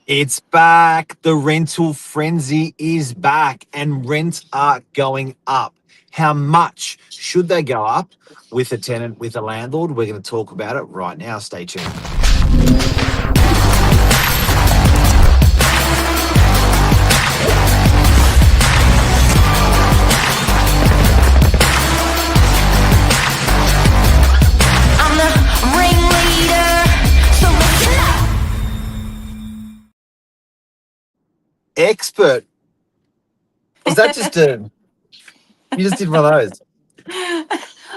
It's back. The rental frenzy is back, and rents are going up. How much should they go up with a tenant, with a landlord? We're going to talk about it right now. Stay tuned. I'm the ringleader, so listen up. Expert. Was that just a, you just did one of those?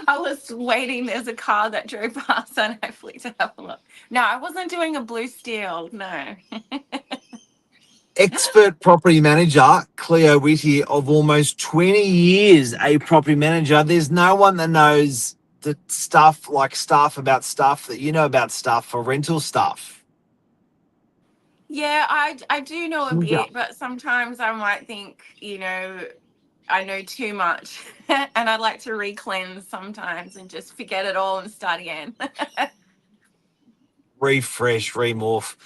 I was waiting. There's a car that drove past and I flew to have a look. No, I wasn't doing a blue steel. No. Expert property manager, Cleo Whitty, of almost 20 years, a property manager. There's no one that knows the stuff like stuff about stuff that you know about stuff for rental stuff. Yeah, I do know a Yeah. bit, but sometimes I might think, I know too much and I'd like to re-cleanse sometimes and just forget it all and start again. Refresh, remorph.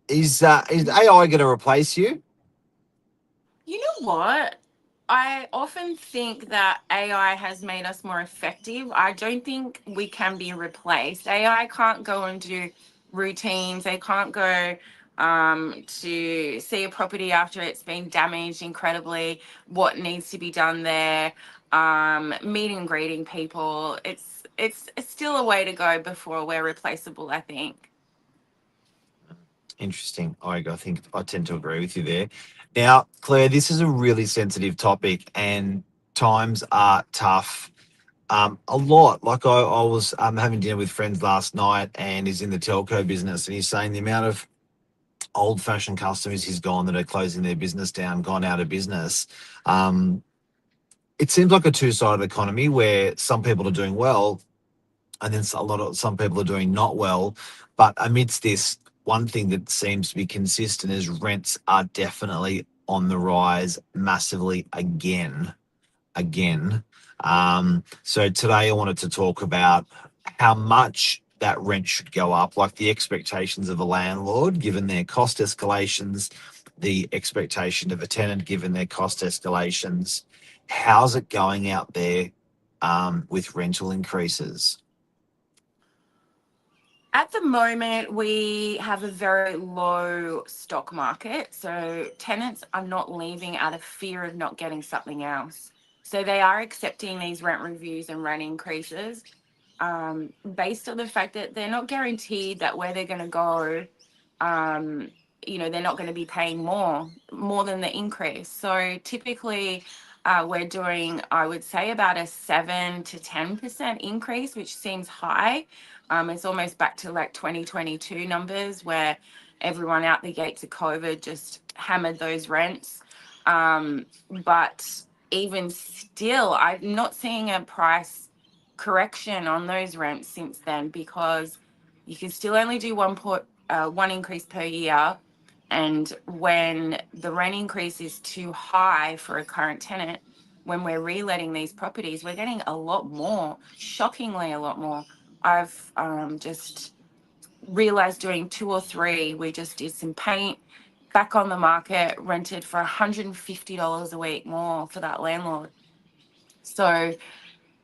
Is AI going to replace you? You know what? I often think that AI has made us more effective. I don't think we can be replaced. AI can't go and do routines. They can't go to see a property after it's been damaged incredibly, what needs to be done there, meeting and greeting people. It's still a way to go before we're replaceable, I think. Interesting. I think I tend to agree with you there. Now, Claire, this is a really sensitive topic, and times are tough. A lot. Like I was having dinner with friends last night, and he's in the telco business, and he's saying the amount of old-fashioned customers he's gone that are closing their business down, gone out of business. Um, it seems like a two-sided economy where some people are doing well, and then some people are doing not well. But amidst this, one thing that seems to be consistent is rents are definitely on the rise massively again. So today I wanted to talk about how much that rent should go up, like the expectations of a landlord given their cost escalations, the expectation of a tenant given their cost escalations. How's it going out there with rental increases? At the moment, we have a very low stock market. So tenants are not leaving out of fear of not getting something else. So they are accepting these rent reviews and rent increases based on the fact that they're not guaranteed that where they're going to go, um, they're not going to be paying more than the increase. So typically, we're doing, I would say, about a 7 to 10% increase, which seems high. It's almost back to like 2022 numbers where everyone out the gates of COVID just hammered those rents. But even still, I'm not seeing a price correction on those rents since then because you can still only do one increase per year. And when the rent increase is too high for a current tenant, when we're reletting these properties, we're getting a lot more, shockingly a lot more. I've just realized doing two or three, we just did some paint back on the market, rented for $150 a week more for that landlord. So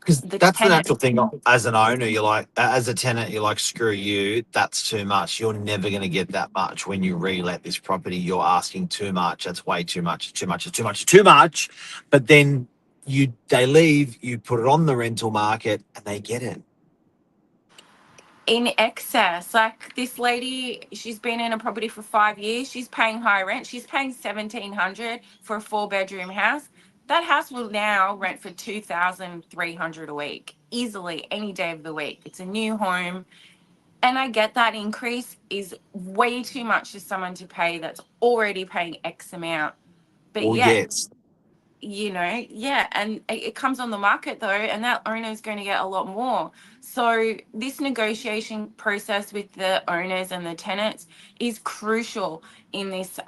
Because the that's the tenant, natural thing as an owner. You're like, as a tenant, you're like, screw you. That's too much. You're never going to get that much when you relet this property. You're asking too much. That's way too much. Too much. It's too much. Too much. But then they leave. You put it on the rental market, and they get it. in excess. Like this lady, she's been in a property for 5 years. She's paying high rent. She's paying 1,700 for a 4 bedroom house. That house will now rent for 2,300 a week, easily any day of the week. It's a new home. And I get that increase is way too much for someone to pay that's already paying X amount. But Well, yet yes. yeah, and it comes on the market though, and that owner is going to get a lot more. So this negotiation process with the owners and the tenants is crucial in this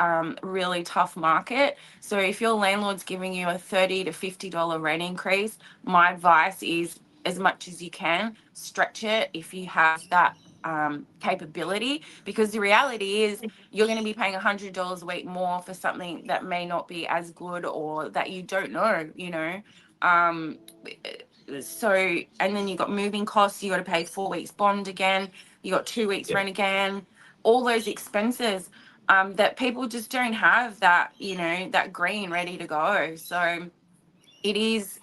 really tough market. So if your landlord's giving you a $30 to $50 rent increase, my advice is as much as you can stretch it if you have that capability, because the reality is you're going to be paying $100 a week more for something that may not be as good, or that you don't know, um, so, and then you got moving costs, you got to pay 4 weeks bond again, you got 2 weeks Yeah. rent again, all those expenses, that people just don't have that, that green ready to go. So it is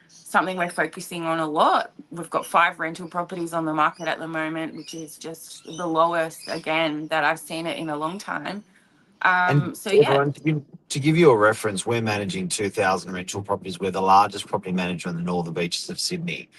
something we're focusing on a lot. We've got 5 rental properties on the market at the moment, which is just the lowest again that I've seen it in a long time. And So yeah. everyone, to give you a reference, we're managing 2,000 rental properties. We're the largest property manager in the northern beaches of Sydney.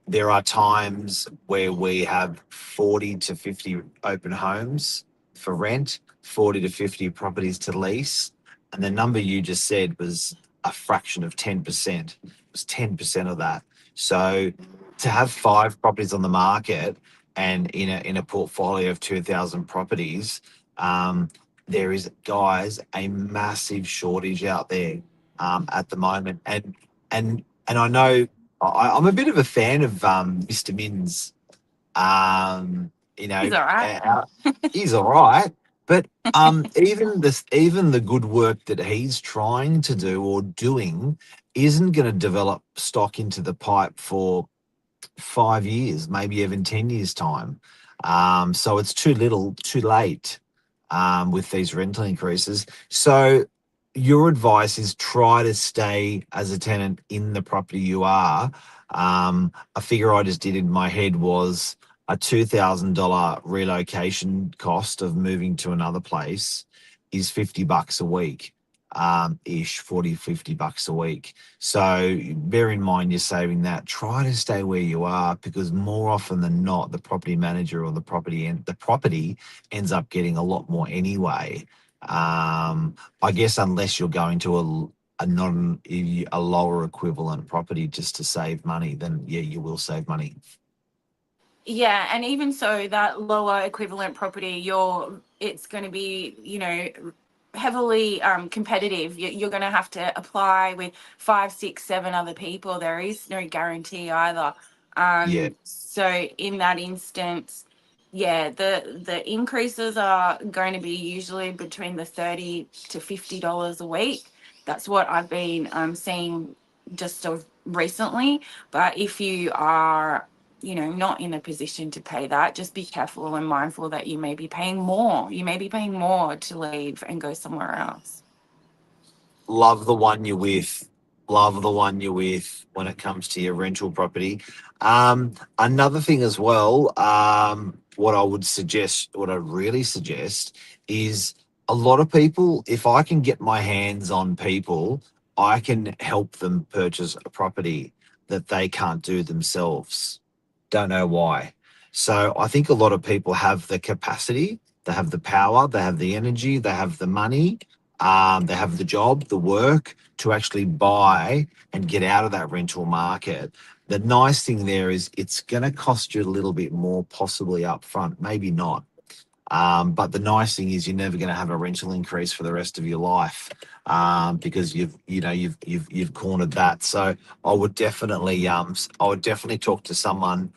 There are times where we have 40 to 50 open homes for rent, 40 to 50 properties to lease. And the number you just said was a fraction of 10%. It was 10% of that. So to have 5 properties on the market and in a portfolio of 2,000 properties, um, there is, guys, a massive shortage out there at the moment, and I know I'm a bit of a fan of Mr. Min's. Um, you He's know, all right. he's all right, but even the good work that he's trying to do or doing isn't going to develop stock into the pipe for 5 years, maybe even 10 years' time. So it's too little, too late with these rental increases. So your advice is try to stay as a tenant in the property you are. A figure I just did in my head was a $2,000 relocation cost of moving to another place is $50 a week, ish, 40, $50 a week. So bear in mind you're saving that. Try to stay where you are, because more often than not, the property manager or the property ends up getting a lot more anyway. I guess unless you're going to a lower equivalent property just to save money, then yeah, you will save money. Yeah, and even so, that lower equivalent property, it's going to be, heavily competitive. You're going to have to apply with 5, 6, 7 other people. There is no guarantee either. Yeah, So in that instance, yeah, the increases are going to be usually between the $30 to $50 a week. That's what I've been seeing just sort of recently. But if you are, not in a position to pay that, just be careful and mindful that you may be paying more. You may be paying more to leave and go somewhere else. love the one you're with. Love the one you're with when it comes to your rental property. Another thing as well, what I really suggest is a lot of people, if I can get my hands on people, I can help them purchase a property that they can't do themselves. Don't know why. So I think a lot of people have the capacity, they have the power, they have the energy, they have the money, they have the job, the work to actually buy and get out of that rental market. The nice thing there is it's going to cost you a little bit more, possibly up front, maybe not. But the nice thing is you're never going to have a rental increase for the rest of your life, because you've cornered that. So I would definitely talk to someone.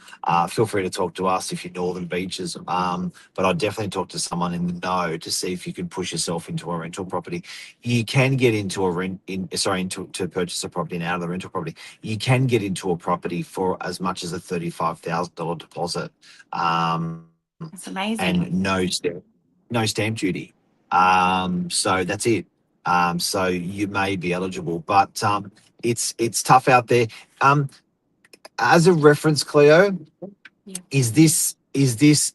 Feel free to talk to us if you're Northern Beaches, but I'd definitely talk to someone in the know to see if you can push yourself into a rental property. You can get into a rent in sorry into to purchase a property and out of the rental property. You can get into a property for as much as a $35,000 deposit. It's And amazing. no stamp duty. So that's it. So you may be eligible, but it's tough out there. Um, as a reference, Cleo, Yeah. is this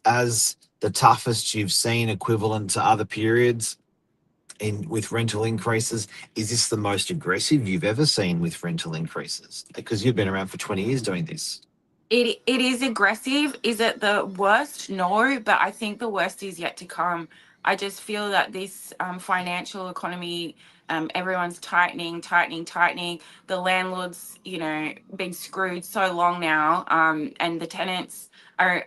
as the toughest you've seen equivalent to other periods in with rental increases? Is this the most aggressive you've ever seen with rental increases? Because you've been around for 20 years doing this. It is aggressive. Is it the worst? No, but I think the worst is yet to come. I just feel that this financial economy, everyone's tightening, tightening, tightening. The landlords, been screwed so long now, and the tenants are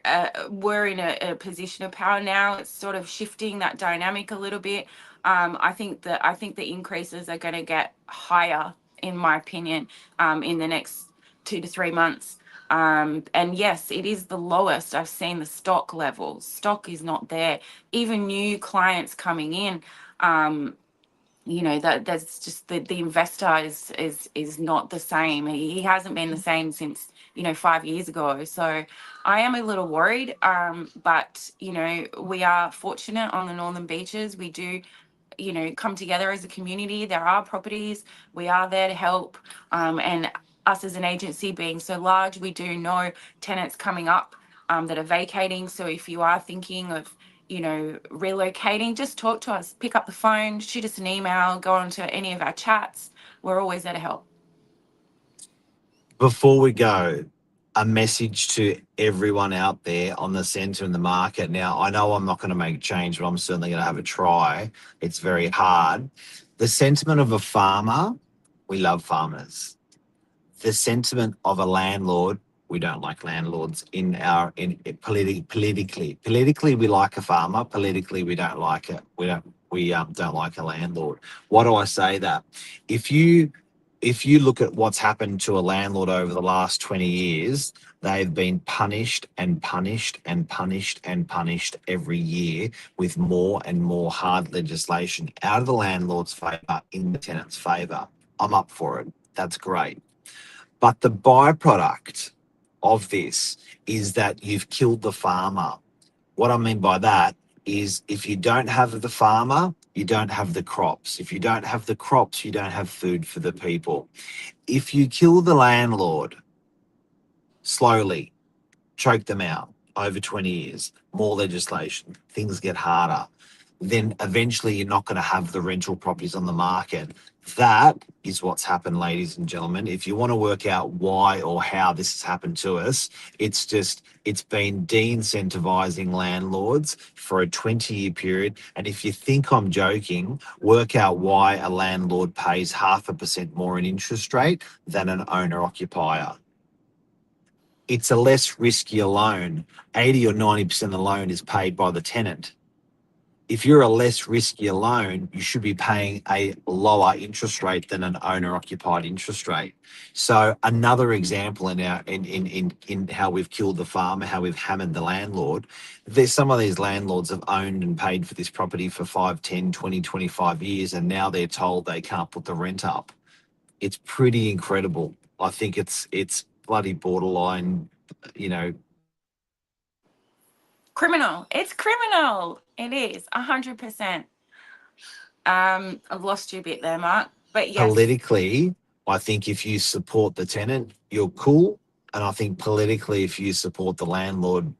were in a position of power now. It's sort of shifting that dynamic a little bit. I think the increases are going to get higher, in my opinion, in the next 2 to 3 months. And yes, it is the lowest I've seen the stock levels. Stock is not there. Even new clients coming in, that that's just the investor is not the same. He hasn't been the same since 5 years ago. So I am a little worried, but we are fortunate on the northern beaches. We do come together as a community. There are properties, we are there to help, and us as an agency being so large, we do know tenants coming up that are vacating. So if you are thinking of relocating, just talk to us, pick up the phone, shoot us an email, go on to any of our chats. We're always there to help. Before we go, a message to everyone out there on the centre in the market. Now, I know I'm not going to make change, but I'm certainly going to have a try. It's very hard. The sentiment of a farmer, we love farmers. The sentiment of a landlord, we don't like landlords politically we like a farmer, politically we don't like it. We don't like a landlord. Why do I say that? If you look at what's happened to a landlord over the last 20 years, they've been punished and punished and punished and punished every year with more and more hard legislation out of the landlord's favour, in the tenant's favour. I'm up for it. That's great. But the byproduct of this is that you've killed the farmer. What I mean by that is, if you don't have the farmer, you don't have the crops. If you don't have the crops, you don't have food for the people. If you kill the landlord slowly, choke them out over 20 years, more legislation, things get harder, then eventually you're not going to have the rental properties on the market. That is what's happened, ladies and gentlemen. If you want to work out why or how this has happened to us, it's been de-incentivizing landlords for a 20-year period. And if you think I'm joking, work out why a landlord pays 0.5% more in interest rate than an owner-occupier. It's a less riskier loan. 80 or 90% of the loan is paid by the tenant. If you're a less riskier loan, you should be paying a lower interest rate than an owner-occupied interest rate. So another example in how we've killed the farmer, how we've hammered the landlord. There's some of these landlords have owned and paid for this property for 5, 10, 20, 25 years, and now they're told they can't put the rent up. It's pretty incredible. I think it's bloody borderline, Criminal. It's criminal. It is 100%. I've lost you a bit there, Mark. But yes, politically. I think if you support the tenant, you're cool. And I think politically, if you support the landlord,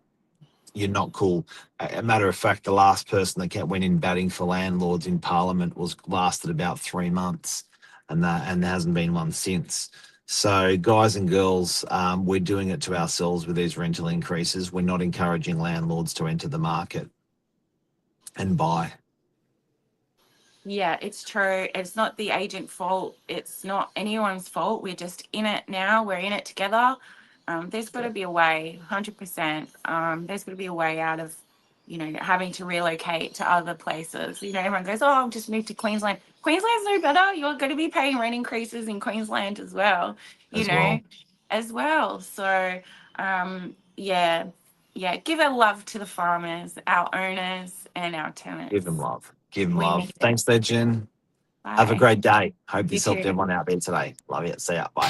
you're not cool. A matter of fact, the last person that went in batting for landlords in Parliament lasted about 3 months, and there hasn't been one since. So, guys and girls, we're doing it to ourselves with these rental increases. We're not encouraging landlords to enter the market and buy. yeah, it's true. It's not the agent fault. It's not anyone's fault. We're just in it now. We're in it together. There's got to be a way, 100%. There's got to be a way out of, having to relocate to other places. Everyone goes, oh, I'll just move to Queensland. Queensland's no better. You're going to be paying rent increases in Queensland as well, As well. as well. So, yeah, give a love to the farmers, our owners, and our Give them tenants. love. Give them We love. need it. Thanks there, Jen. Have a Bye. great day. Hope You this helped too. everyone out there today. Love you. See ya. Bye.